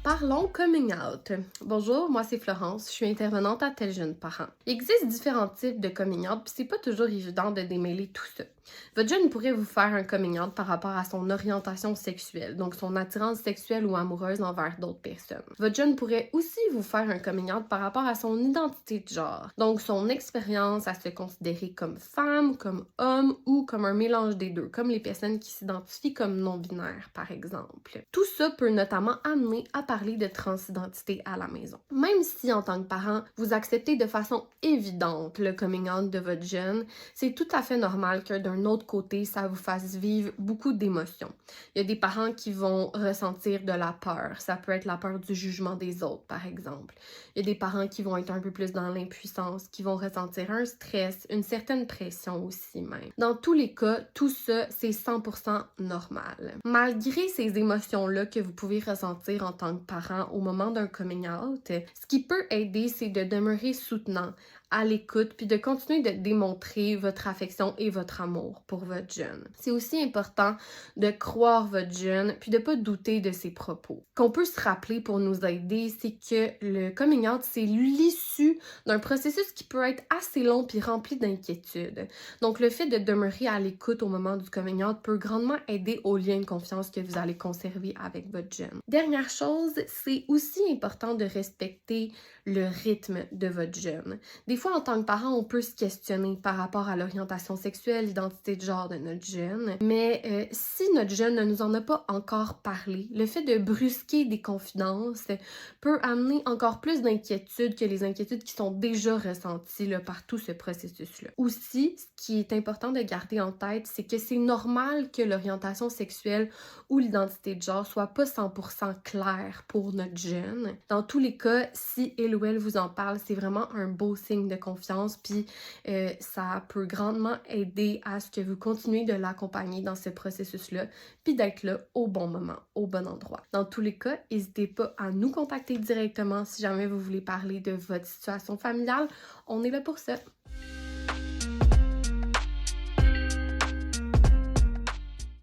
Parlons coming out. Bonjour, moi c'est Florence, je suis intervenante à Tel Jeune Parent. Il existe différents types de coming out, puis c'est pas toujours évident de démêler tout ça. Votre jeune pourrait vous faire un coming out par rapport à son orientation sexuelle, donc son attirance sexuelle ou amoureuse envers d'autres personnes. Votre jeune pourrait aussi vous faire un coming out par rapport à son identité de genre, donc son expérience à se considérer comme femme, comme homme ou comme un mélange des deux, comme les personnes qui s'identifient comme non-binaires par exemple. Tout ça peut notamment amener à parler de transidentité à la maison. Même si en tant que parent, vous acceptez de façon évidente le coming out de votre jeune, c'est tout à fait normal que d'un autre côté, ça vous fasse vivre beaucoup d'émotions. Il y a des parents qui vont ressentir de la peur. Ça peut être la peur du jugement des autres, par exemple. Il y a des parents qui vont être un peu plus dans l'impuissance, qui vont ressentir un stress, une certaine pression aussi même. Dans tous les cas, tout ça, c'est 100% normal. Malgré ces émotions-là que vous pouvez ressentir en tant que parent au moment d'un coming out, ce qui peut aider, c'est de demeurer soutenant, à l'écoute, puis de continuer de démontrer votre affection et votre amour pour votre jeune. C'est aussi important de croire votre jeune, puis de pas douter de ses propos. Ce qu'on peut se rappeler pour nous aider, c'est que le coming out, c'est l'issue d'un processus qui peut être assez long puis rempli d'inquiétudes. Donc, le fait de demeurer à l'écoute au moment du coming out peut grandement aider au lien de confiance que vous allez conserver avec votre jeune. Dernière chose, c'est aussi important de respecter le rythme de votre jeune. Des fois, en tant que parent, on peut se questionner par rapport à l'orientation sexuelle, l'identité de genre de notre jeune, mais si notre jeune ne nous en a pas encore parlé, le fait de brusquer des confidences peut amener encore plus d'inquiétudes que les inquiétudes qui sont déjà ressenties là, par tout ce processus-là. Aussi, ce qui est important de garder en tête, c'est que c'est normal que l'orientation sexuelle ou l'identité de genre soit pas 100% claire pour notre jeune. Dans tous les cas, si il ou elle vous en parle, c'est vraiment un beau signe de confiance, puis ça peut grandement aider à ce que vous continuez de l'accompagner dans ce processus-là, puis d'être là au bon moment, au bon endroit. Dans tous les cas, n'hésitez pas à nous contacter directement si jamais vous voulez parler de votre situation familiale. On est là pour ça.